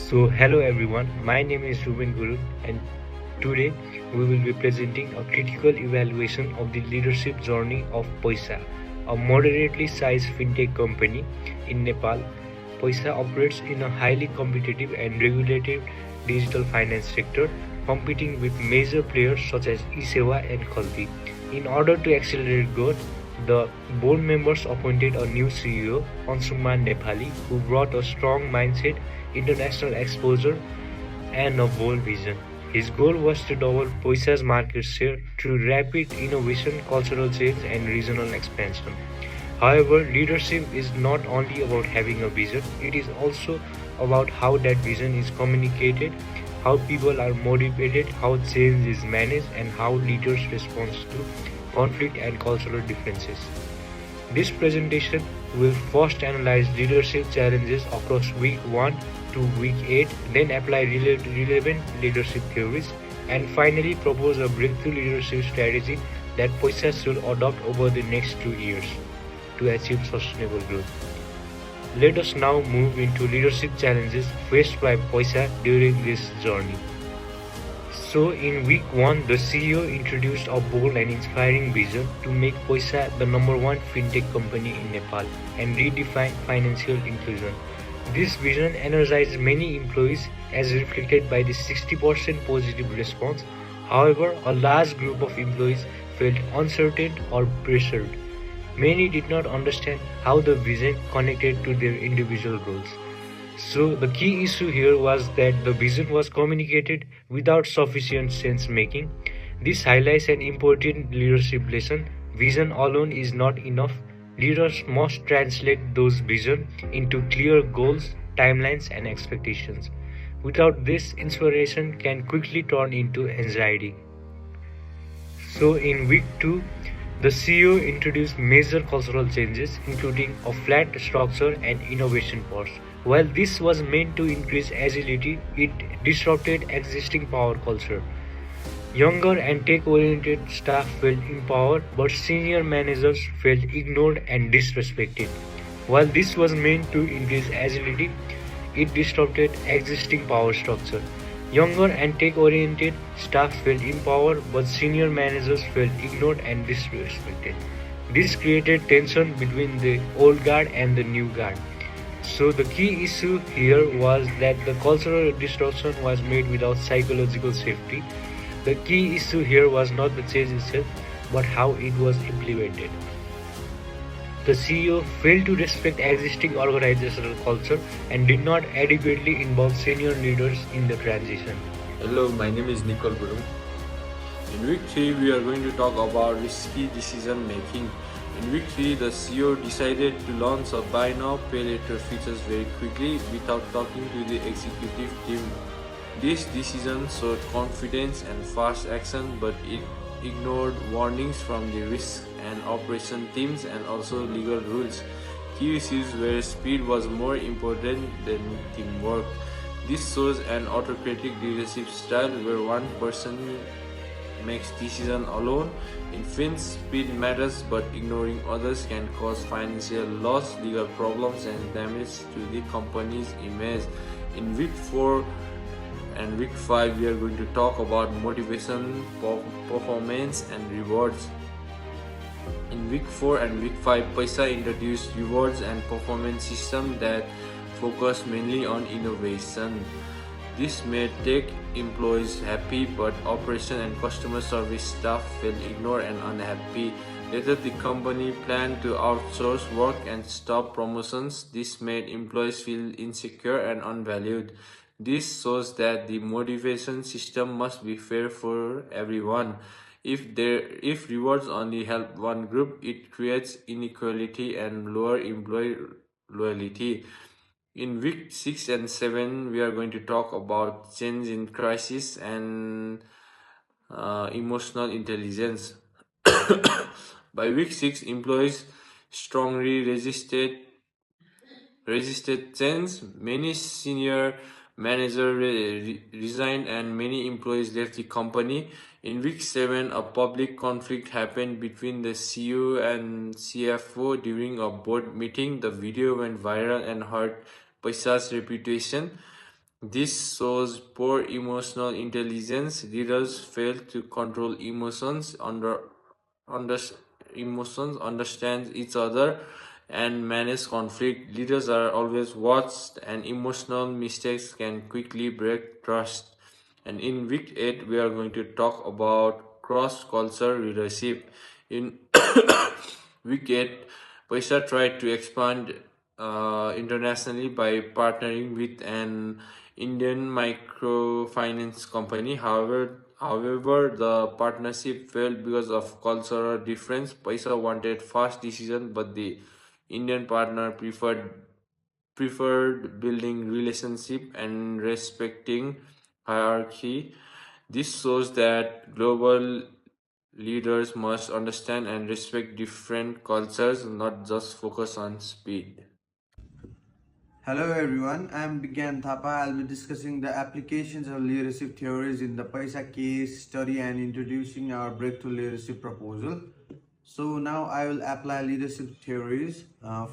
So, hello everyone, my name is Ruben Guru, and today we will be presenting a critical evaluation of the leadership journey of Paisa, a moderately sized fintech company in Nepal. Paisa operates in a highly competitive and regulated digital finance sector, competing with major players such as eSewa and Khaldi. In order to accelerate growth, the board members appointed a new CEO, Ansuman Nepali, who brought a strong mindset, international exposure, and a bold vision. His goal was to double Poisa's market share through rapid innovation, cultural change, and regional expansion. However, leadership is not only about having a vision, it is also about how that vision is communicated, how people are motivated, how change is managed, and how leaders respond to conflict and cultural differences. This presentation will first analyze leadership challenges across week 1 to week 8, then apply relevant leadership theories, and finally propose a breakthrough leadership strategy that Poisa should adopt over the next 2 years to achieve sustainable growth. Let us now move into leadership challenges faced by Poisa during this journey. So, in week 1, the CEO introduced a bold and inspiring vision to make Poisa the number one fintech company in Nepal and redefine financial inclusion. This vision energized many employees as reflected by the 60% positive response. However, a large group of employees felt uncertain or pressured. Many did not understand how the vision connected to their individual goals. So the key issue here was that the vision was communicated without sufficient sense making. This highlights an important leadership lesson. Vision alone is not enough. Leaders must translate those vision into clear goals, timelines, and expectations. Without this, inspiration can quickly turn into anxiety. So in week 2, the CEO introduced major cultural changes, including a flat structure and innovation pause. While this was meant to increase agility, it disrupted existing power culture. Younger and tech-oriented staff felt empowered, but senior managers felt ignored and disrespected. While this was meant to increase agility, it disrupted existing power structure. Younger and tech-oriented staff felt empowered, but senior managers felt ignored and disrespected. This created tension between the old guard and the new guard. So the key issue here was that the cultural disruption was made without psychological safety. The key issue here was not the change itself, but how it was implemented. The CEO failed to respect existing organizational culture and did not adequately involve senior leaders in the transition. Hello, my name is Nicole Guru. In week 3, we are going to talk about risky decision making. In week 3, the CEO decided to launch a buy now, pay later features very quickly without talking to the executive team. This decision showed confidence and fast action, but it ignored warnings from the risk and operation teams and also legal rules. Key issues where speed was more important than teamwork. This shows an autocratic leadership style where one person makes decisions alone. In Finns, speed matters, but ignoring others can cause financial loss, legal problems, and damage to the company's image. In week 4 and week 5, we are going to talk about motivation, performance, and rewards. In week 4 and week 5, Paisa introduced rewards and performance system that focus mainly on innovation. This made tech employees happy, but operation and customer service staff felt ignored and unhappy. Later, the company planned to outsource work and stop promotions. This made employees feel insecure and unvalued. This shows that the motivation system must be fair for everyone. If rewards only help one group, it creates inequality and lower employee loyalty. In week 6 and 7, we are going to talk about change in crisis and emotional intelligence. By week 6, employees strongly resisted change. Many senior managers resigned and many employees left the company. In week 7, a public conflict happened between the CEO and CFO during a board meeting. The video went viral and hurt Paisa's reputation. This shows poor emotional intelligence. Leaders fail to control under, emotions, understand each other, and manage conflict. Leaders are always watched, and emotional mistakes can quickly break trust. And in week 8, we are going to talk about cross culture leadership. In week 8, Paisa tried to expand internationally by partnering with an Indian microfinance company. However, the partnership failed because of cultural difference. Paisa wanted fast decision, but the Indian partner preferred building relationship and respecting hierarchy. This shows that global leaders must understand and respect different cultures, not just focus on speed. Hello everyone, I'm Bigan Thapa. I'll be discussing the applications of leadership theories in the Paisa case study and introducing our breakthrough leadership proposal. So now I will apply leadership theories.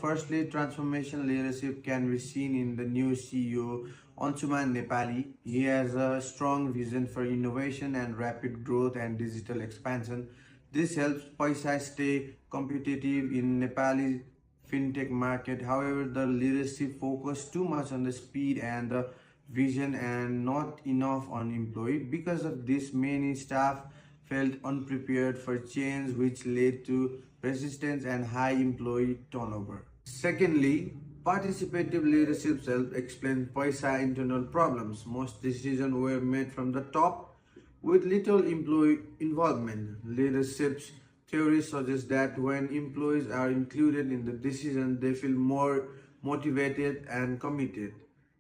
Firstly, transformation leadership can be seen in the new CEO Ansuman Nepali. He has a strong vision for innovation and rapid growth and digital expansion. This helps Paisa stay competitive in Nepali fintech market. However, the leadership focused too much on the speed and the vision and not enough on employee. Because of this, many staff felt unprepared for change, which led to resistance and high employee turnover. Secondly, participative leadership helps explain Paisa internal problems. Most decisions were made from the top with little employee involvement. Leadership theory suggests that when employees are included in the decision, they feel more motivated and committed.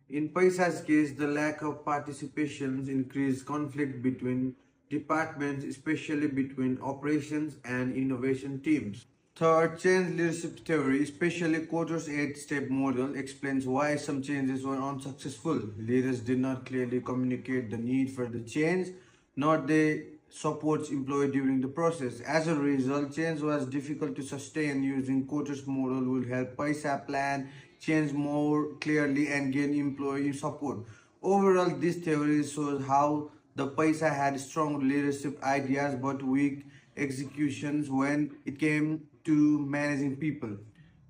In Paisa's case, the lack of participation increased conflict between departments, especially between operations and innovation teams. Third, change leadership theory, especially Coater's 8-step model, explains why some changes were unsuccessful. Leaders did not clearly communicate the need for the change, nor they supports employee during the process. As a result, change was difficult to sustain. Using Coater's model will help Paisa plan change more clearly and gain employee support. Overall, this theory shows how the Paisa had strong leadership ideas but weak executions when it came to managing people.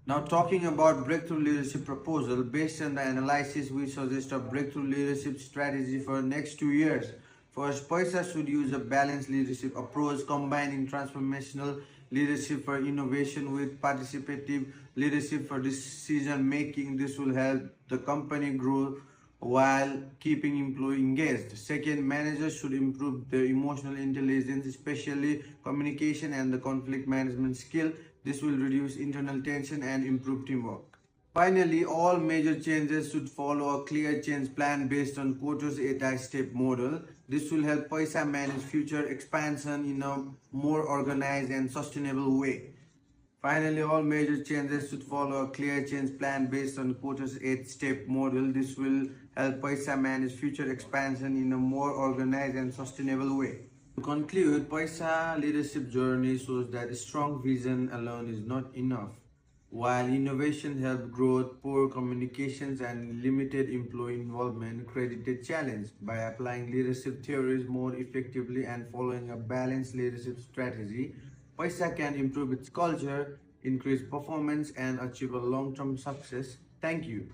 Now, talking about breakthrough leadership proposal, based on the analysis, we suggest a breakthrough leadership strategy for next 2 years. First, Paisa should use a balanced leadership approach, combining transformational leadership for innovation with participative leadership for decision making. This will help the company grow while keeping employee engaged. Second, managers should improve their emotional intelligence, especially communication and the conflict management skill. This will reduce internal tension and improve teamwork. Finally, all major changes should follow a clear change plan based on Porter's 8-step model. This will help Paisa manage future expansion in a more organized and sustainable way. Finally, all major changes should follow a clear change plan based on Porter's 8-step model. This will help Paisa manage future expansion in a more organized and sustainable way. To conclude, Paisa leadership journey shows that strong vision alone is not enough. While innovation helped growth, poor communications and limited employee involvement created challenge. By applying leadership theories more effectively and following a balanced leadership strategy, Paisa can improve its culture, increase performance, and achieve a long-term success. Thank you.